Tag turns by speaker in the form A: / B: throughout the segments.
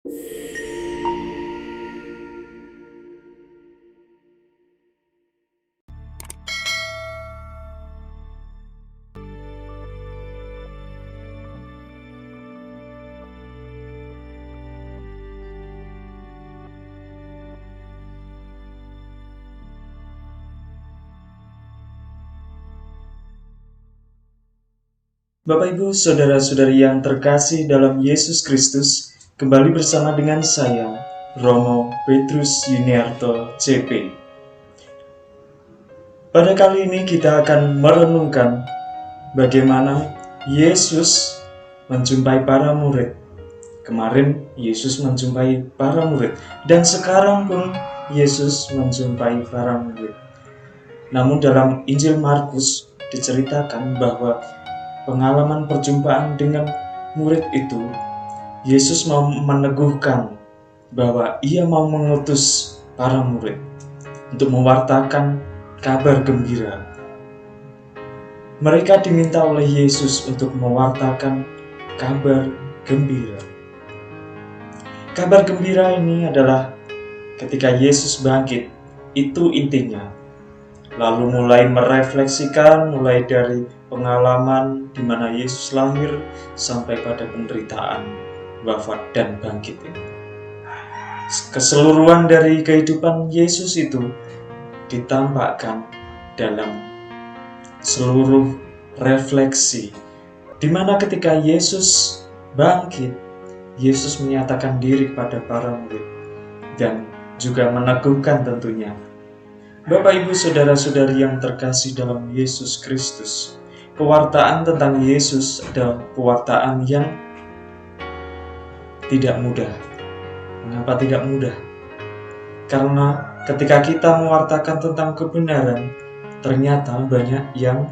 A: Bapak Ibu, saudara-saudari yang terkasih dalam Yesus Kristus, kembali bersama dengan saya, Romo Petrus Yuniarto, CP. Pada kali ini kita akan merenungkan bagaimana Yesus menjumpai para murid. Kemarin Yesus menjumpai para murid, dan sekarang pun Yesus menjumpai para murid. Namun dalam Injil Markus diceritakan bahwa pengalaman perjumpaan dengan murid itu, Yesus mau meneguhkan bahwa ia mau mengutus para murid untuk mewartakan kabar gembira. Mereka diminta oleh Yesus untuk mewartakan kabar gembira. Kabar gembira ini adalah ketika Yesus bangkit, itu intinya. Lalu mulai merefleksikan mulai dari pengalaman di mana Yesus lahir sampai pada penderitaan, wafat dan bangkit ini. Keseluruhan dari kehidupan Yesus itu ditampakkan dalam seluruh refleksi, di mana ketika Yesus bangkit, Yesus menyatakan diri kepada para murid dan juga meneguhkan tentunya. Bapak Ibu saudara-saudari yang terkasih dalam Yesus Kristus, pewartaan tentang Yesus adalah pewartaan yang tidak mudah. Mengapa tidak mudah? Karena ketika kita mewartakan tentang kebenaran, ternyata banyak yang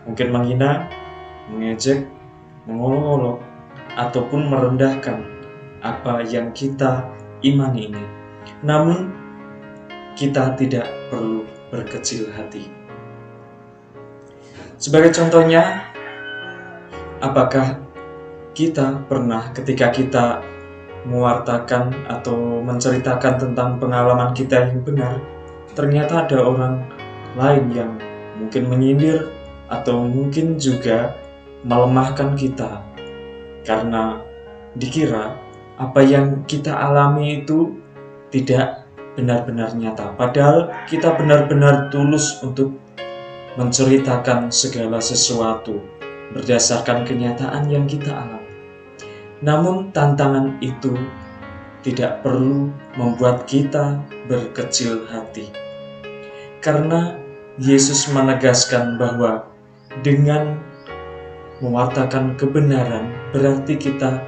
A: mungkin menghina, mengejek, mengolok-olok, ataupun merendahkan apa yang kita imani ini. Namun kita tidak perlu berkecil hati. Sebagai contohnya, apakah kita pernah ketika kita mewartakan atau menceritakan tentang pengalaman kita yang benar, ternyata ada orang lain yang mungkin menyindir atau mungkin juga melemahkan kita karena dikira apa yang kita alami itu tidak benar-benar nyata, padahal kita benar-benar tulus untuk menceritakan segala sesuatu berdasarkan kenyataan yang kita alami. Namun tantangan itu tidak perlu membuat kita berkecil hati, karena Yesus menegaskan bahwa dengan mewartakan kebenaran berarti kita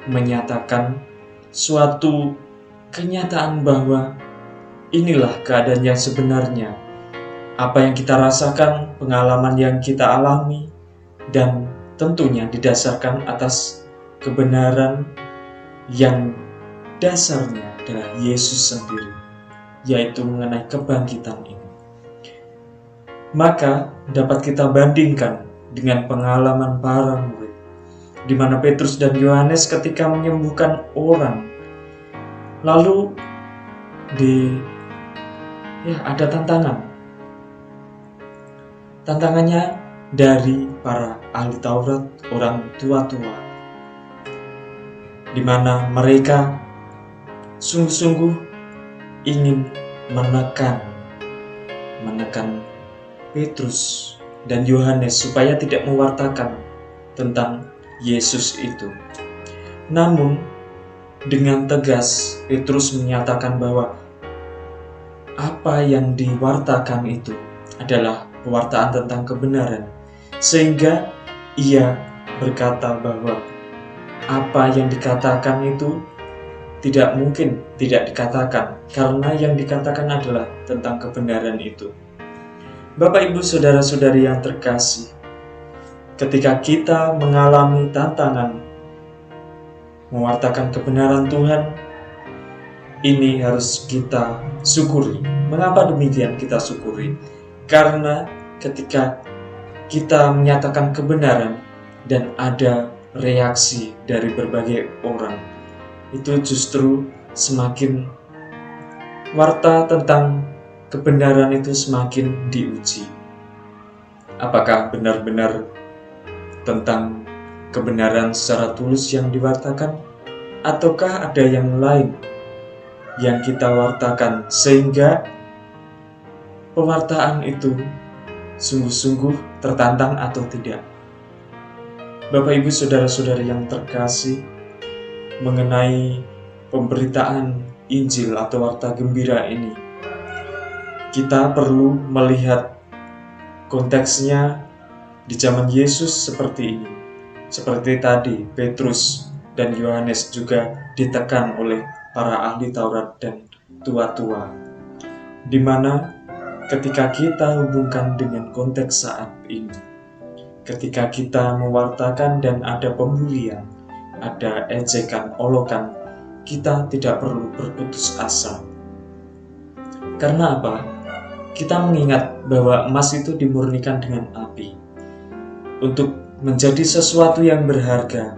A: menyatakan suatu kenyataan bahwa inilah keadaan yang sebenarnya, apa yang kita rasakan, pengalaman yang kita alami, dan tentunya didasarkan atas kebenaran yang dasarnya adalah Yesus sendiri, yaitu mengenai kebangkitan ini. Maka dapat kita bandingkan dengan pengalaman para murid, di mana Petrus dan Yohanes ketika menyembuhkan orang, lalu ada tantangannya dari para ahli Taurat, orang tua-tua, di mana mereka sungguh-sungguh ingin menekan Petrus dan Yohanes supaya tidak mewartakan tentang Yesus itu. Namun dengan tegas Petrus menyatakan bahwa apa yang diwartakan itu adalah pewartaan tentang kebenaran, sehingga ia berkata bahwa apa yang dikatakan itu tidak mungkin tidak dikatakan, karena yang dikatakan adalah tentang kebenaran itu. Bapak Ibu saudara-saudari yang terkasih, ketika kita mengalami tantangan mewartakan kebenaran Tuhan, ini harus kita syukuri. Mengapa demikian kita syukuri? Karena ketika kita menyatakan kebenaran dan ada reaksi dari berbagai orang, itu justru semakin warta tentang kebenaran itu semakin diuji. Apakah benar-benar tentang kebenaran secara tulus yang diwartakan, ataukah ada yang lain yang kita wartakan sehingga pewartaan itu sungguh-sungguh tertantang atau tidak? Bapak Ibu saudara-saudari yang terkasih, mengenai pemberitaan Injil atau warta gembira ini, kita perlu melihat konteksnya di zaman Yesus seperti ini. Seperti tadi Petrus dan Yohanes juga ditekan oleh para ahli Taurat dan tua-tua, di mana ketika kita hubungkan dengan konteks saat ini, ketika kita mewartakan dan ada pembulian, ada ejekan, olokan, kita tidak perlu berputus asa. Karena apa? Kita mengingat bahwa emas itu dimurnikan dengan api. Untuk menjadi sesuatu yang berharga,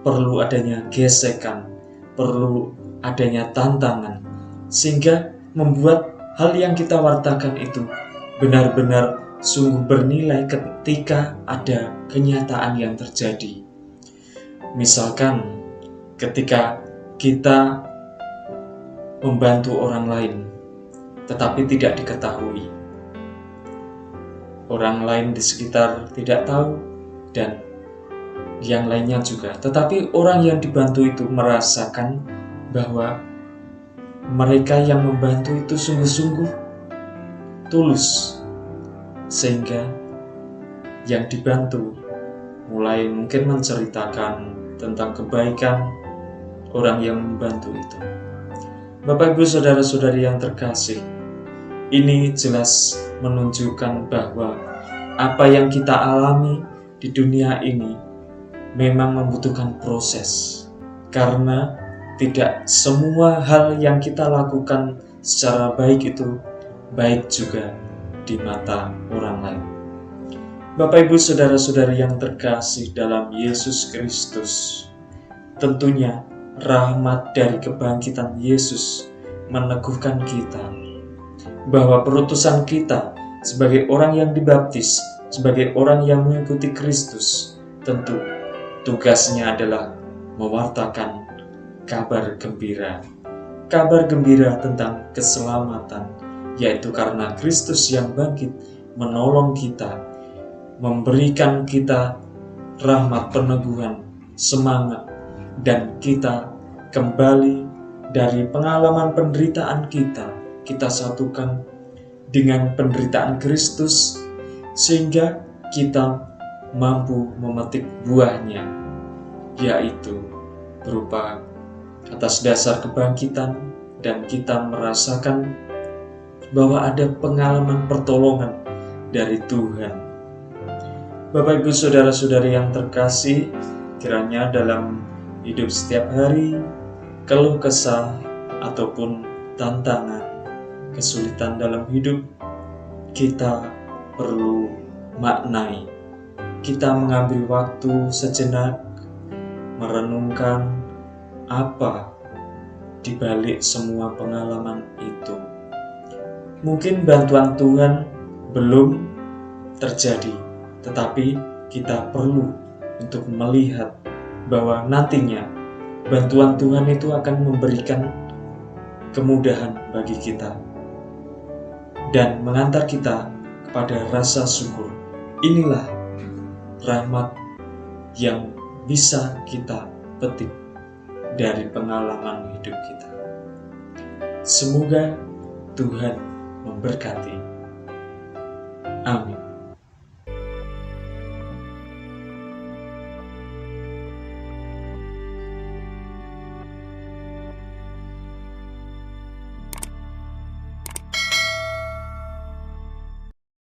A: perlu adanya gesekan, perlu adanya tantangan, sehingga membuat hal yang kita wartakan itu benar-benar sungguh bernilai ketika ada kenyataan yang terjadi. Misalkan ketika kita membantu orang lain tetapi tidak diketahui, orang lain di sekitar tidak tahu dan yang lainnya juga, tetapi orang yang dibantu itu merasakan bahwa mereka yang membantu itu sungguh-sungguh tulus, sehingga yang dibantu mulai mungkin menceritakan tentang kebaikan orang yang membantu itu. Bapak Ibu saudara-saudari yang terkasih, ini jelas menunjukkan bahwa apa yang kita alami di dunia ini memang membutuhkan proses, karena tidak semua hal yang kita lakukan secara baik itu baik juga di mata orang lain. Bapak Ibu saudara-saudari yang terkasih dalam Yesus Kristus, tentunya rahmat dari kebangkitan Yesus meneguhkan kita bahwa perutusan kita sebagai orang yang dibaptis, sebagai orang yang mengikuti Kristus, tentu tugasnya adalah mewartakan kabar gembira. Kabar gembira tentang keselamatan, yaitu karena Kristus yang bangkit menolong kita, memberikan kita rahmat peneguhan, semangat, dan kita kembali dari pengalaman penderitaan kita satukan dengan penderitaan Kristus, sehingga kita mampu memetik buahnya, yaitu berupa atas dasar kebangkitan, dan kita merasakan bahwa ada pengalaman pertolongan dari Tuhan. Bapak Ibu saudara-saudari yang terkasih, kiranya dalam hidup setiap hari, keluh kesah ataupun tantangan, kesulitan dalam hidup, kita perlu maknai. Kita mengambil waktu sejenak merenungkan apa di balik semua pengalaman itu. Mungkin bantuan Tuhan belum terjadi, tetapi kita perlu untuk melihat bahwa nantinya bantuan Tuhan itu akan memberikan kemudahan bagi kita dan mengantar kita kepada rasa syukur. Inilah rahmat yang bisa kita petik dari pengalaman hidup kita. Semoga Tuhan memberkati. Amin.